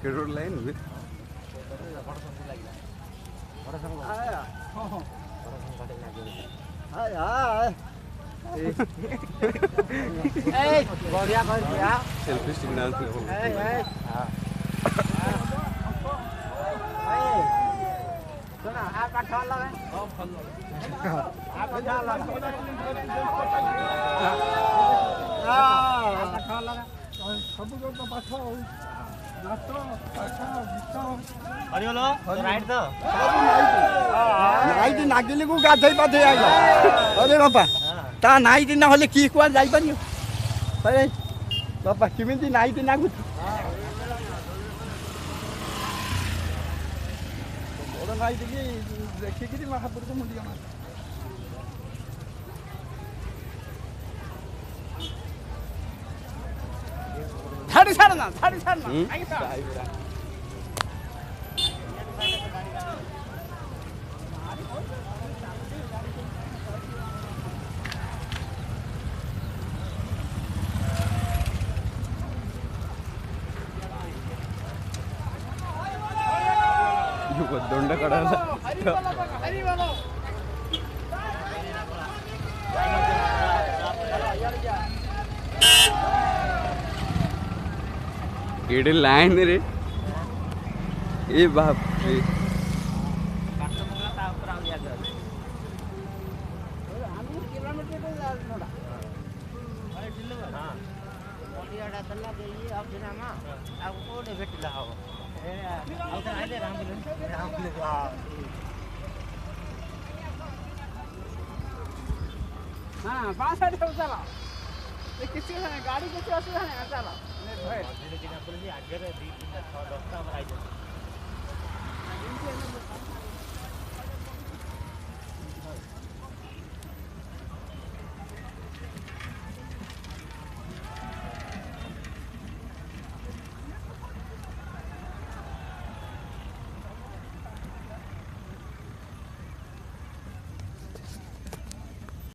market road line भी selfie stick dance नागिली को गाधे पाधे आइला अरे बापा ता नाई दिन हले की कुआ जाई पानी अरे बापा किमिति नाई दिन नागु बड़ नाई दिली देखि कि महापुर को मुंडिया मार छाड़ी छाड़ना दंड कड़ा केड़े लाइन रे ए बाप रे हाँ पाँच साइड चला किसी गाड़ी किसी असुविधा नहीं चला आगे 2 3 4 10